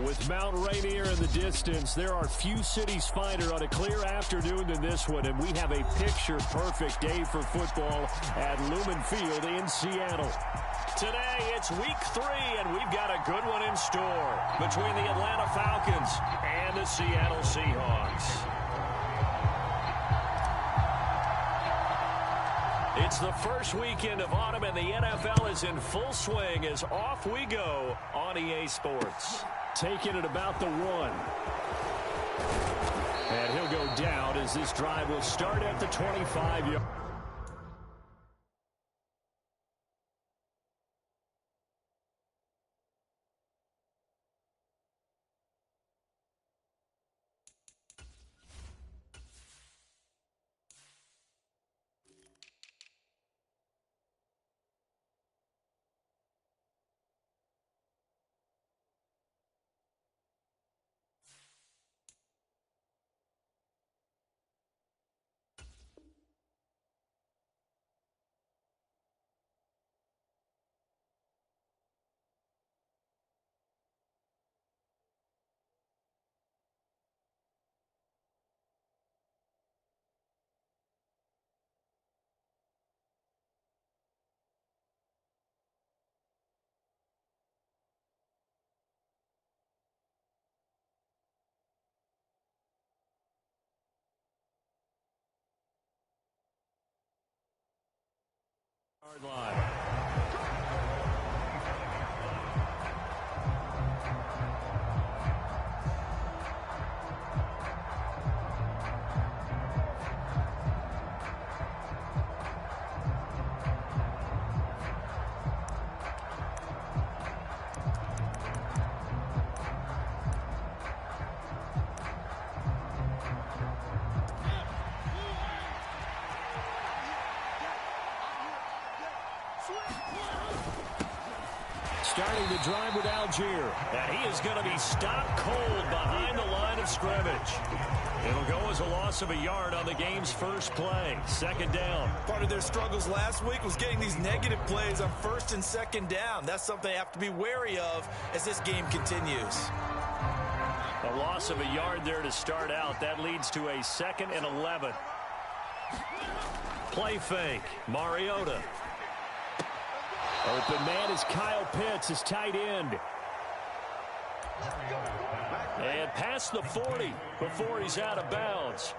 With Mount Rainier in the distance, there are few cities finer on a clear afternoon than this one, and we have a picture-perfect day for football at Lumen Field in Seattle. Today, it's week 3, and we've got a good one in store between the Atlanta Falcons and the Seattle Seahawks. It's the first weekend of autumn, and the NFL is in full swing as off we go on EA Sports. Taking it about the 1. And he'll go down as this drive will start at the 25-yard. Line. Starting the drive with Algier. And he is going to be stopped cold behind the line of scrimmage. It'll go as a loss of a yard on the game's first play. Second down. Part of their struggles last week was getting these negative plays on first and second down. That's something they have to be wary of as this game continues. A loss of a yard there to start out. That leads to a 2nd and 11. Play fake. Mariota. Open man is Kyle Pitts, his tight end. And past the 40 before he's out of bounds.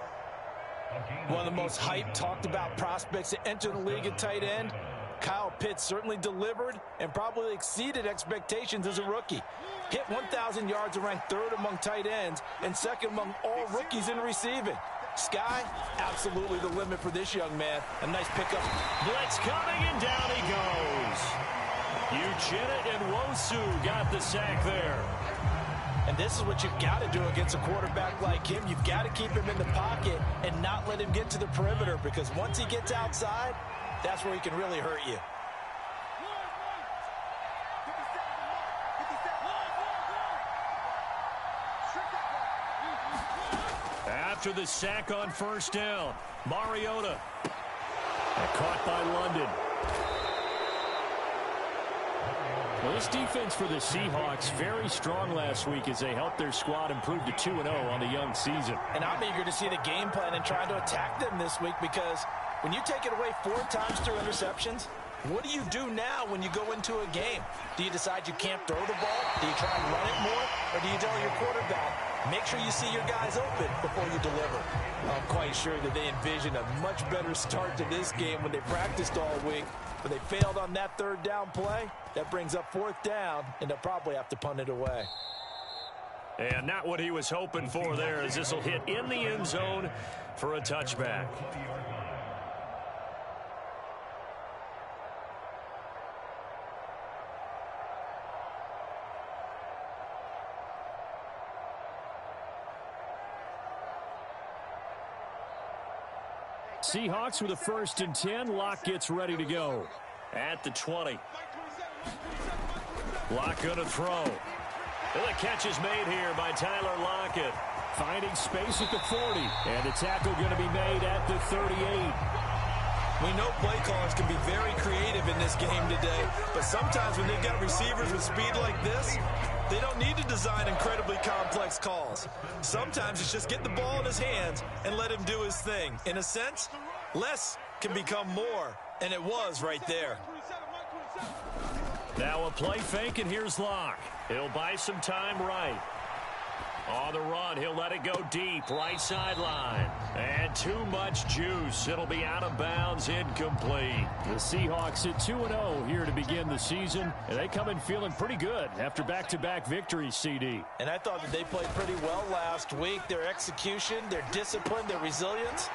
One of the most hyped, talked about prospects to enter the league at tight end. Kyle Pitts certainly delivered and probably exceeded expectations as a rookie. Hit 1,000 yards and ranked 3rd among tight ends and 2nd among all rookies in receiving. Sky, absolutely the limit for this young man. A nice pickup. Blitz coming, and down he goes. Uchenna and Nwosu got the sack there. And this is what you've got to do against a quarterback like him. You've got to keep him in the pocket and not let him get to the perimeter, because once he gets outside, that's where he can really hurt you. After the sack on first down, Mariota. Caught by London. Well, this defense for the Seahawks, very strong last week as they helped their squad improve to 2-0 on the young season. And I'm eager to see the game plan and trying to attack them this week, because when you take it away 4 times through interceptions, what do you do now when you go into a game? Do you decide you can't throw the ball? Do you try and run it more? Or do you tell your quarterback, make sure you see your guys open before you deliver? I'm quite sure that they envision a much better start to this game when they practiced all week. But they failed on that 3rd down play. That brings up 4th down, and they'll probably have to punt it away. And not what he was hoping for there, as this will hit in the end zone for a touchback. Seahawks with a 1st and 10. Locke gets ready to go at the 20. Locke going to throw. And the catch is made here by Tyler Lockett. Finding space at the 40. And the tackle going to be made at the 38. We know play callers can be very creative in this game today, but sometimes when they've got receivers with speed like this, they don't need to design incredibly complex calls. Sometimes it's just get the ball in his hands and let him do his thing. In a sense, less can become more, and it was right there. Now a play fake, and here's Locke. He'll buy some time right. On the run, he'll let it go deep, right sideline. And too much juice. It'll be out of bounds, incomplete. The Seahawks at 2-0 here to begin the season, and they come in feeling pretty good after back-to-back victories, CD. And I thought that they played pretty well last week. Their execution, their discipline, their resilience,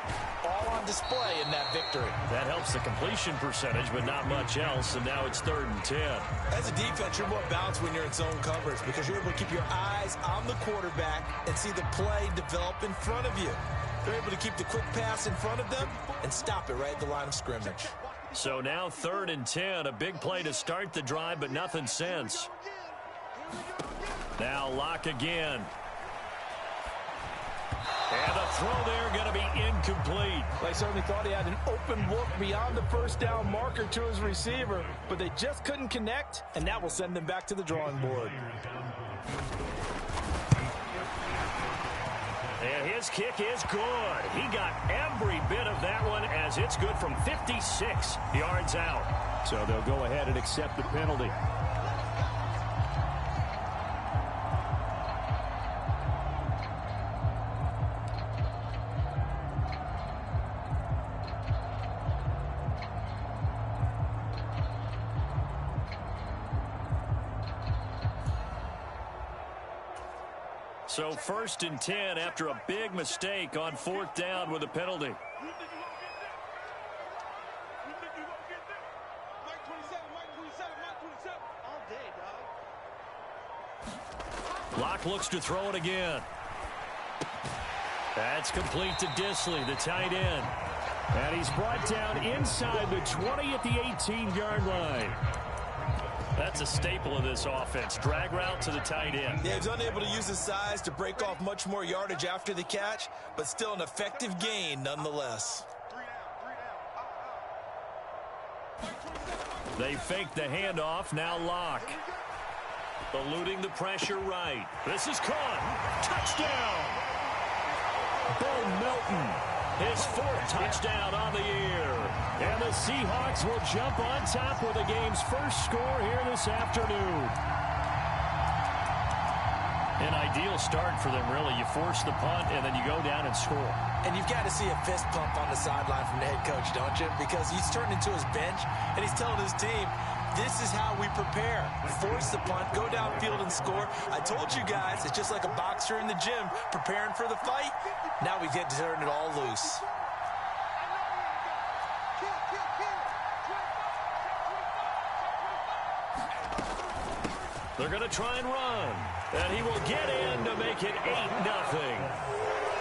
all on display in that victory. That helps the completion percentage, but not much else, and now it's 3rd and 10. As a defense, you're more balanced when you're in zone coverage because you're able to keep your eyes on the quarterback and see the play develop in front of you. They're able to keep the quick pass in front of them and stop it right at the line of scrimmage. So now 3rd and 10, a big play to start the drive, but nothing since. Now Locke again. And the throw there going to be incomplete. They certainly thought he had an open look beyond the first down marker to his receiver, but they just couldn't connect, and that will send them back to the drawing board. And his kick is good. He got every bit of that one as it's good from 56 yards out. So they'll go ahead and accept the penalty. So 1st and 10 after a big mistake on 4th down with a penalty. Locke looks to throw it again. That's complete to Disley, the tight end. And he's brought down inside the 20 at the 18-yard line. That's a staple of this offense. Drag route to the tight end. Yeah, he's unable to use his size to break off much more yardage after the catch, but still an effective gain nonetheless. They fake the handoff. Now Locke. Eluding the pressure right. This is caught. Touchdown. Bo Melton. His 4th touchdown on the year. And the Seahawks will jump on top with the game's first score here this afternoon. An ideal start for them, really. You force the punt, and then you go down and score. And you've got to see a fist pump on the sideline from the head coach, don't you? Because he's turned into his bench, and he's telling his team, this is how we prepare. Force the punt, go downfield and score. I told you guys, it's just like a boxer in the gym preparing for the fight. Now we get to turn it all loose. They're going to try and run. And he will get in to make it 8-0.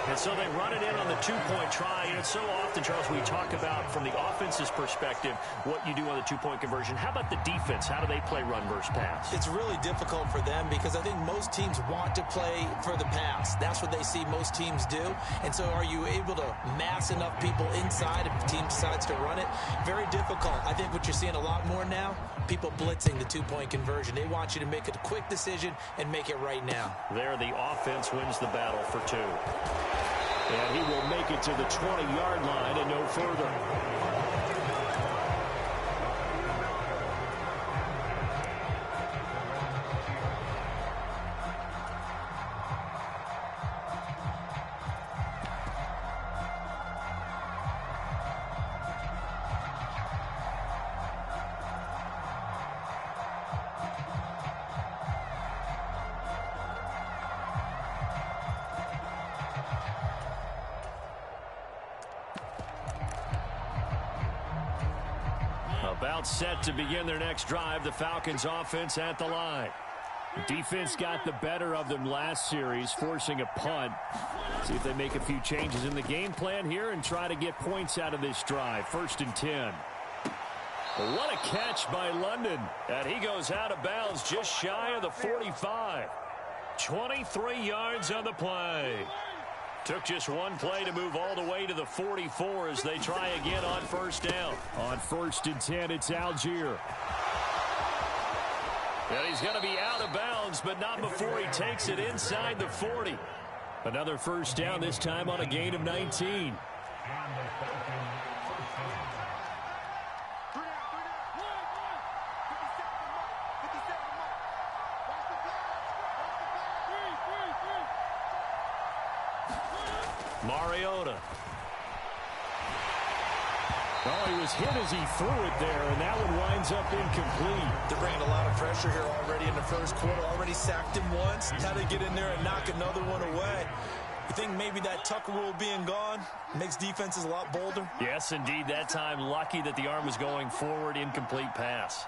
And so they run it in on the 2-point try. And it's so often, Charles, we talk about from the offense's perspective what you do on the 2-point conversion. How about the defense? How do they play run versus pass? It's really difficult for them because I think most teams want to play for the pass. That's what they see most teams do. And so are you able to mass enough people inside if the team decides to run it? Very difficult. I think what you're seeing a lot more now, people blitzing the 2-point conversion. They want you to make a quick decision and make it right now. There, the offense wins the battle for 2. And he will make it to the 20-yard line and no further. About set to begin their next drive. The Falcons offense at the line. Defense got the better of them last series, forcing a punt. See if they make a few changes in the game plan here and try to get points out of this drive. 1st and 10. What a catch by London. And he goes out of bounds just shy of the 45. 23 yards on the play. Took just one play to move all the way to the 44 as they try again on first down. On 1st and 10, it's Algier. And he's going to be out of bounds, but not before he takes it inside the 40. Another first down, this time on a gain of 19. Mariota. Oh, he was hit as he threw it there, and that one winds up incomplete. They're bringing a lot of pressure here already in the first quarter. Already sacked him once. Now they get in there and knock another one away. You think maybe that Tucker rule being gone makes defenses a lot bolder? Yes, indeed. That time, lucky that the arm was going forward. Incomplete pass.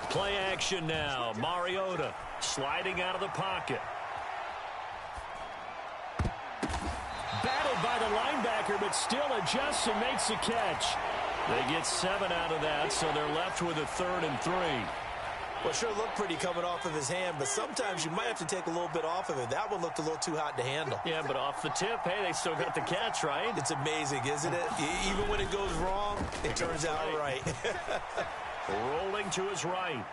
Play action now. Mariota sliding out of the pocket. Battled by the linebacker, but still adjusts and makes a catch. They get 7 out of that, so they're left with a 3rd and 3. Well, sure looked pretty coming off of his hand, but sometimes you might have to take a little bit off of it. That one looked a little too hot to handle. Yeah, but off the tip, hey, they still got the catch, right? It's amazing, isn't it? Even when it goes wrong, it turns out right. Rolling to his right.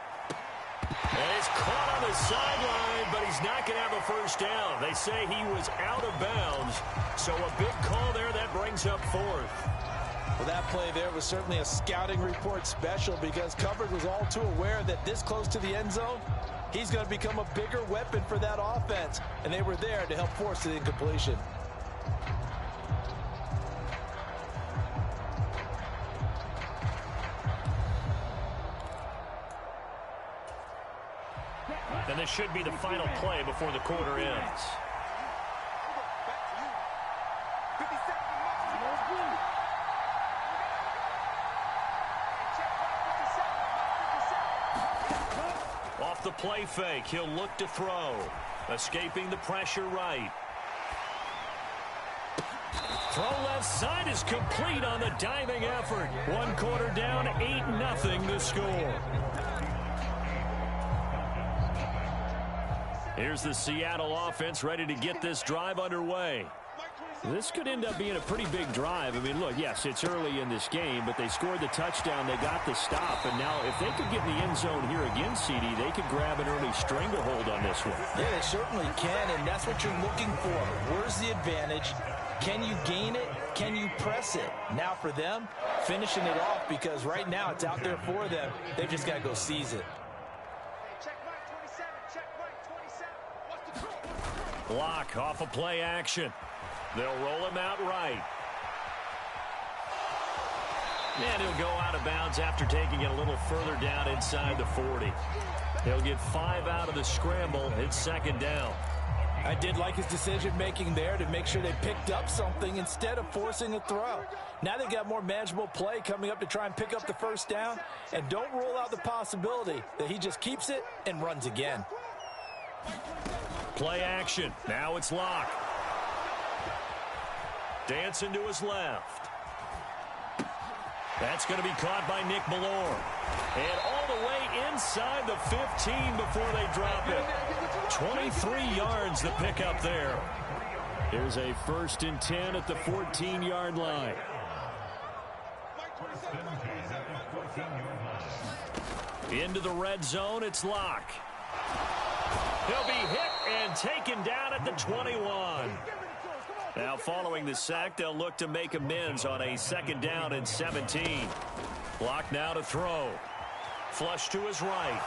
And he's caught on the sideline, but he's not going to have a first down. They say he was out of bounds, so a big call there that brings up 4th. Well, that play there was certainly a scouting report special because coverage was all too aware that this close to the end zone, he's going to become a bigger weapon for that offense, and they were there to help force the incompletion. And this should be the final play before the quarter ends. Off the play fake, he'll look to throw. Escaping the pressure right. Throw left side is complete on the diving effort. 1 quarter down, 8-0 the score. Here's the Seattle offense ready to get this drive underway. This could end up being a pretty big drive. I mean, look, yes, it's early in this game, but they scored the touchdown. They got the stop. And now if they could get in the end zone here again, CD, they could grab an early stranglehold on this one. Yeah, they certainly can, and that's what you're looking for. Where's the advantage? Can you gain it? Can you press it? Now for them, finishing it off because right now it's out there for them. They've just got to go seize it. Block off a play action. They'll roll him out right. And he'll go out of bounds after taking it a little further down inside the 40. He'll get 5 out of the scramble. It's 2nd down. I did like his decision-making there to make sure they picked up something instead of forcing a throw. Now they've got more manageable play coming up to try and pick up the first down. And don't rule out the possibility that he just keeps it and runs again. Play action. Now it's Locke. Dancing to his left. That's going to be caught by Nick Ballore. And all the way inside the 15 before they drop it. 23 yards the pickup there. Here's a 1st and 10 at the 14-yard line. Into the red zone, it's Locke. He'll be hit and taken down at the 21. Now following the sack, they'll look to make amends on a 2nd down and 17. Locke now to throw. Flush to his right.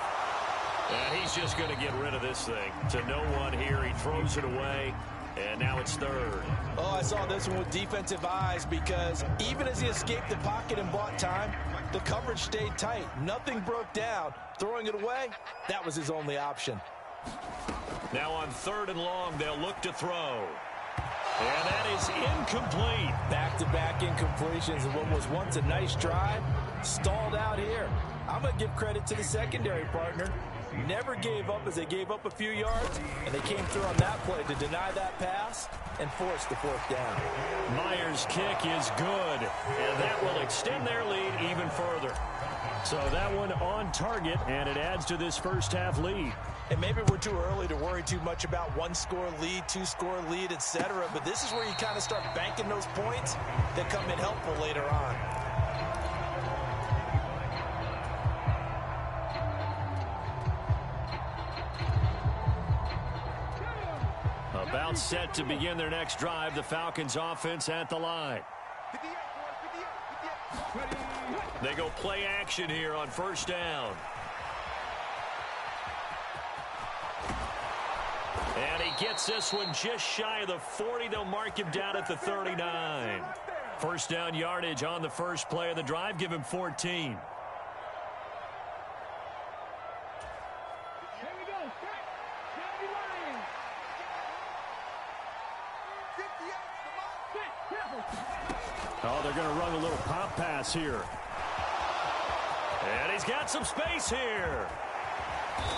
And he's just going to get rid of this thing. To no one here. He throws it away. And now it's 3rd. Oh, I saw this one with defensive eyes because even as he escaped the pocket and bought time, the coverage stayed tight. Nothing broke down. Throwing it away, that was his only option. Now on 3rd and long, they'll look to throw. And that is incomplete. Back-to-back incompletions of what was once a nice drive. Stalled out here. I'm going to give credit to the secondary partner. Never gave up as they gave up a few yards, and they came through on that play to deny that pass and force the 4th down. Myers' kick is good, and that will extend their lead even further. So that one on target, and it adds to this first half lead. And maybe we're too early to worry too much about one-score lead, two-score lead, etc. But this is where you kind of start banking those points that come in helpful later on. About set to begin their next drive, the Falcons offense at the line. They go play action here on first down. And he gets this one just shy of the 40. They'll mark him down at the 39. First down yardage on the first play of the drive. Give him 14. Oh, they're going to run a little pop pass here. And he's got some space here.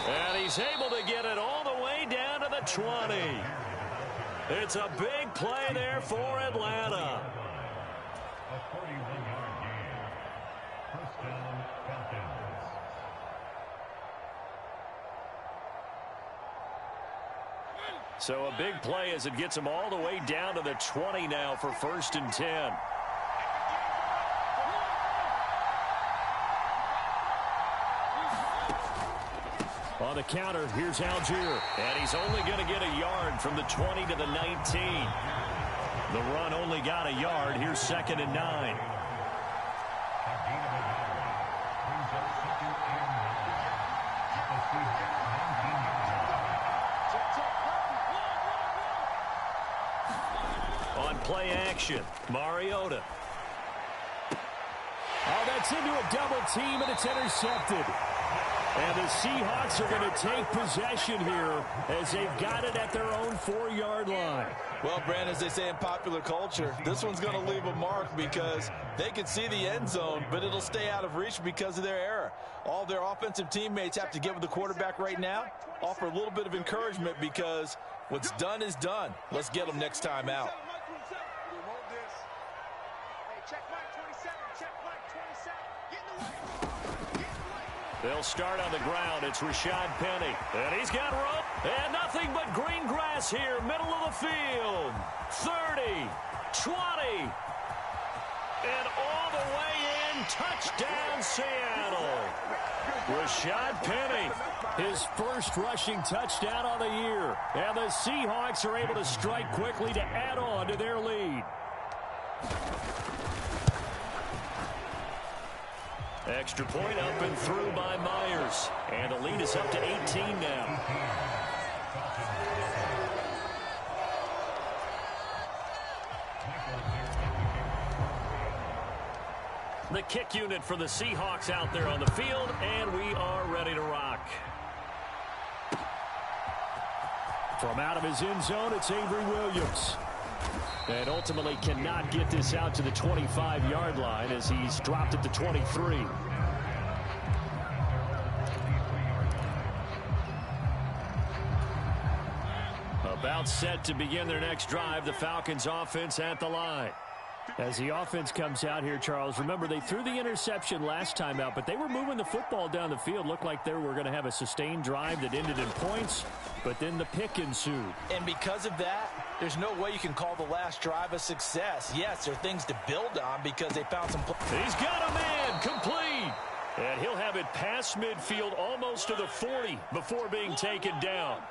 And he's able to get it all the way down to the 20. It's a big play there for Atlanta. A 41-yard gain. First down, Falcons. So a big play as it gets him all the way down to the 20 now for 1st and 10. On the counter, here's Algier. And he's only going to get a yard from the 20 to the 19. The run only got a yard. Here's 2nd and 9. On play action, Mariota. Oh, that's into a double team, and it's intercepted. And the Seahawks are going to take possession here as they've got it at their own 4-yard line. Well, Brandon, as they say in popular culture, this one's going to leave a mark because they can see the end zone, but it'll stay out of reach because of their error. All their offensive teammates have to get with the quarterback right now, offer a little bit of encouragement because what's done is done. Let's get them next time out. They'll start on the ground. It's Rashad Penny. And he's got rope. And nothing but green grass here, middle of the field. 30, 20. And all the way in. Touchdown, Seattle. Rashad Penny, his first rushing touchdown on the year. And the Seahawks are able to strike quickly to add on to their lead. Extra point up and through by Myers. And the lead is up to 18 now. The kick unit for the Seahawks out there on the field, and we are ready to rock. From out of his end zone, it's Avery Williams. And ultimately cannot get this out to the 25-yard line as he's dropped at the 23. About set to begin their next drive, the Falcons offense at the line. As the offense comes out here, Charles, remember they threw the interception last time out, but they were moving the football down the field. Looked like they were going to have a sustained drive that ended in points, but then the pick ensued. And because of that, there's no way you can call the last drive a success. Yes, there are things to build on because they found some... He's got a man, complete. And he'll have it past midfield almost to the 40 before being taken down.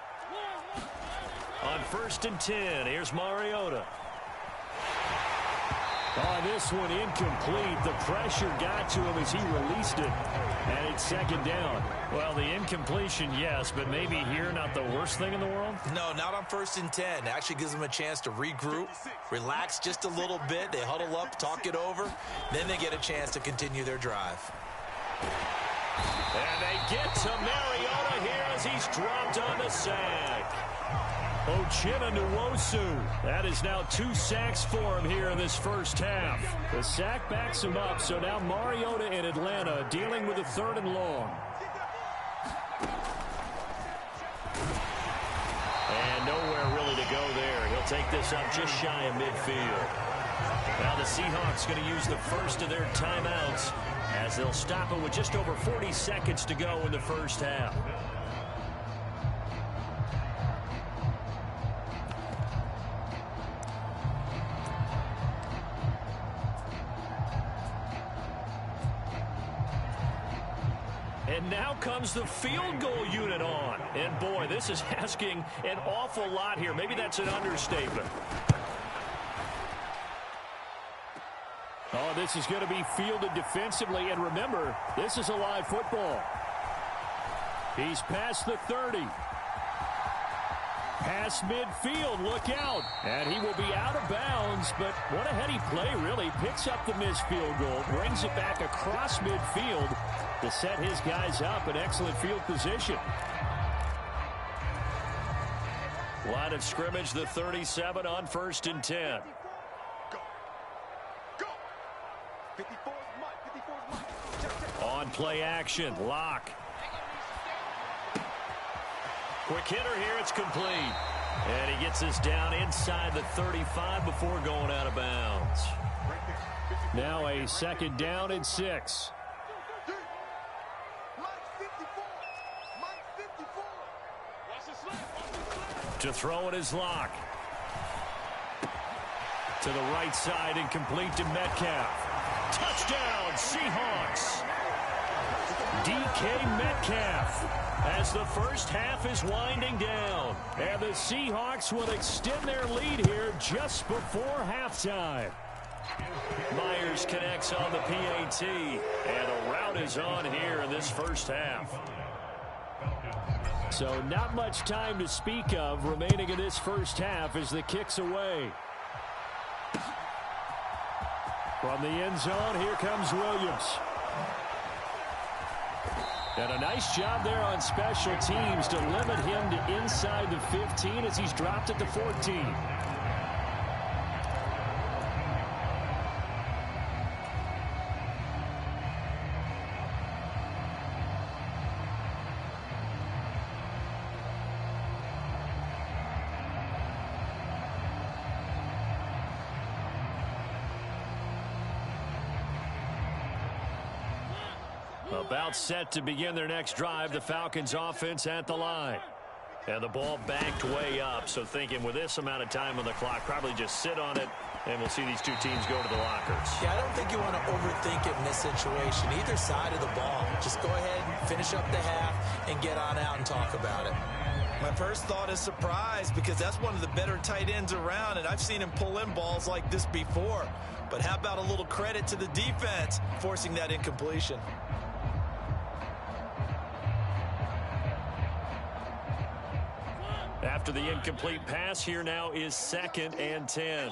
On 1st and 10, here's Mariota. Oh, this one incomplete. The pressure got to him as he released it. And it's 2nd down. Well, the incompletion, yes, but maybe here not the worst thing in the world? No, not on 1st and 10. It actually gives them a chance to regroup, relax just a little bit. They huddle up, talk it over. Then they get a chance to continue their drive. And they get to Mariota here as he's dropped on the sack. Uchenna Nwosu. That is now 2 sacks for him here in this first half. The sack backs him up, so now Mariota in Atlanta dealing with a 3rd and long. And nowhere really to go there. He'll take this up just shy of midfield. Now the Seahawks going to use the first of their timeouts as they'll stop it with just over 40 seconds to go in the first half. And now comes the field goal unit on. And, boy, this is asking an awful lot here. Maybe that's an understatement. Oh, this is going to be fielded defensively. And remember, this is a live football. He's past the 30. Past midfield, look out. And he will be out of bounds, but what a heady play, really. Picks up the missed field goal, brings it back across midfield to set his guys up in excellent field position. Line of scrimmage, the 37 on 1st and 10. On play action, Locke. Quick hitter here, it's complete. And he gets us down inside the 35 before going out of bounds. Now a 2nd down and 6. To throw it is Locke. To the right side and complete to Metcalf. Touchdown, Seahawks. DK Metcalf. As the first half is winding down. And the Seahawks will extend their lead here just before halftime. Myers connects on the PAT. And a rout is on here in this first half. So not much time to speak of remaining in this first half as the kick's away. From the end zone, here comes Williams. And a nice job there on special teams to limit him to inside the 15 as he's dropped at the 14. About set to begin their next drive. The Falcons offense at the line. And the ball backed way up. So thinking with this amount of time on the clock, probably just sit on it. And we'll see these two teams go to the lockers. Yeah, I don't think you want to overthink it in this situation. Either side of the ball. Just go ahead, finish up the half, and get on out and talk about it. My first thought is surprise because that's one of the better tight ends around, and I've seen him pull in balls like this before. But how about a little credit to the defense forcing that incompletion? After the incomplete pass, here now is 2nd and 10.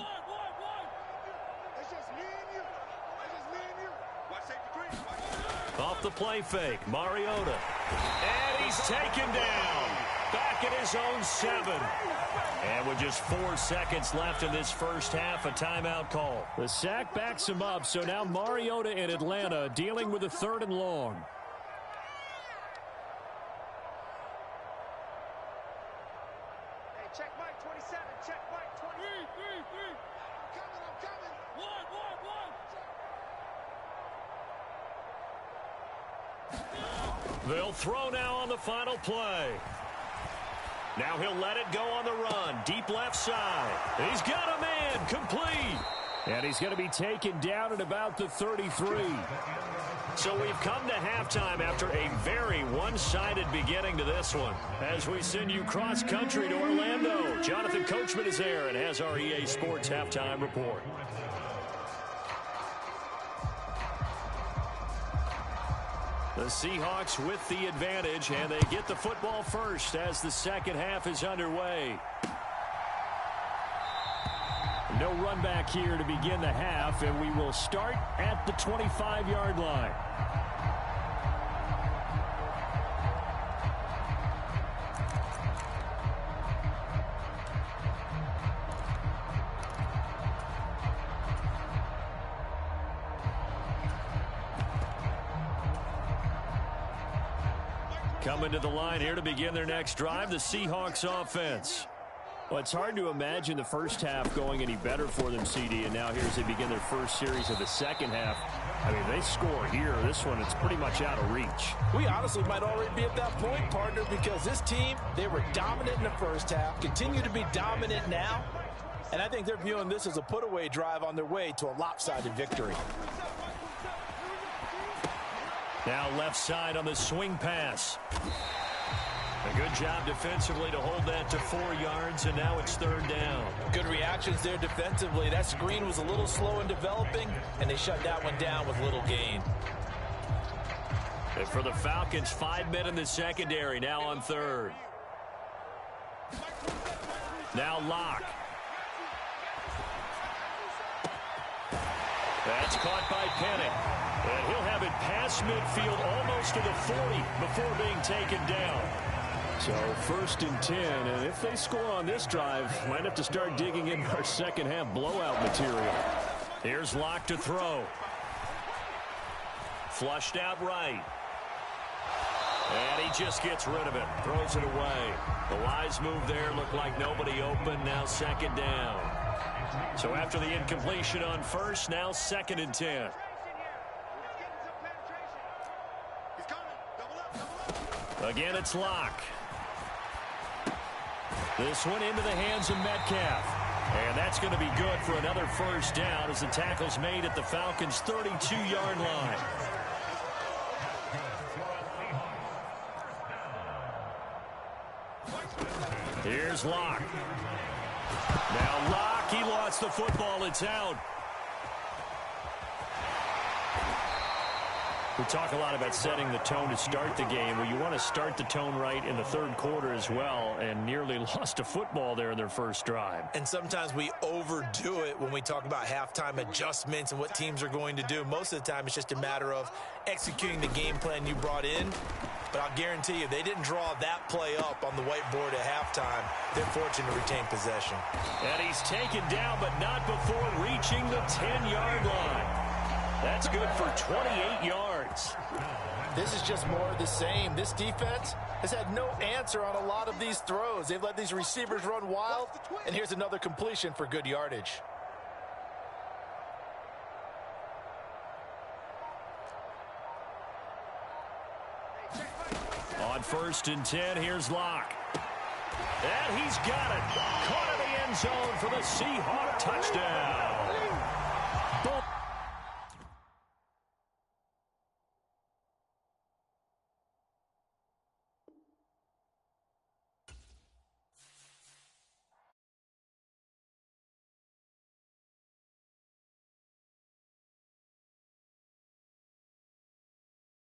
Off the play fake, Mariota. And he's taken down. Back at his own 7. And with just 4 seconds left in this first half, a timeout call. The sack backs him up, so now Mariota in Atlanta dealing with a 3rd and long. Check Mike 27. Check Mike 23. I'm coming. One. They'll throw now on the final play. Now he'll let it go on the run. Deep left side. He's got a man. Complete. And he's going to be taken down at about the 33. So we've come to halftime after a very one-sided beginning to this one. As we send you cross-country to Orlando, Jonathan Coachman is there and has our EA Sports halftime report. The Seahawks with the advantage, and they get the football first as the second half is underway. No run back here to begin the half, and we will start at the 25-yard line. Coming to the line here to begin their next drive, the Seahawks offense. Well, it's hard to imagine the first half going any better for them, CD, and now here as they begin their first series of the second half. I mean, they score here. This one, it's pretty much out of reach. We honestly might already be at that point, partner, because this team, they were dominant in the first half, continue to be dominant now, and I think they're viewing this as a put-away drive on their way to a lopsided victory. Now left side on the swing pass. A good job defensively to hold that to 4 yards, and now it's 3rd down. Good reactions there defensively. That screen was a little slow in developing, and they shut that one down with little gain. And for the Falcons, 5 men in the secondary, now on 3rd. Now Locke. That's caught by Penning. And he'll have it past midfield almost to the 40 before being taken down. So 1st and 10, and if they score on this drive, might have to start digging in our second half blowout material. Here's Locke to throw. Flushed out right. And he just gets rid of it. Throws it away. The wise move there looked like nobody open. Now 2nd down. So after the incompletion on 1st, now 2nd and 10. Again, it's Locke. This one into the hands of Metcalf. And that's going to be good for another 1st down as the tackle's made at the Falcons' 32-yard line. Here's Locke. Now Locke, he lost the football. It's out. We talk a lot about setting the tone to start the game. Well, you want to start the tone right in the 3rd quarter as well, and nearly lost a football there in their 1st drive. And sometimes we overdo it when we talk about halftime adjustments and what teams are going to do. Most of the time, it's just a matter of executing the game plan you brought in. But I'll guarantee you, they didn't draw that play up on the whiteboard at halftime. They're fortunate to retain possession. And he's taken down, but not before reaching the 10-yard line. That's good for 28 yards. This is just more of the same. This defense has had no answer on a lot of these throws. They've let these receivers run wild, and here's another completion for good yardage. On 1st and 10, here's Locke. And he's got it. Caught in the end zone for the Seahawk touchdown.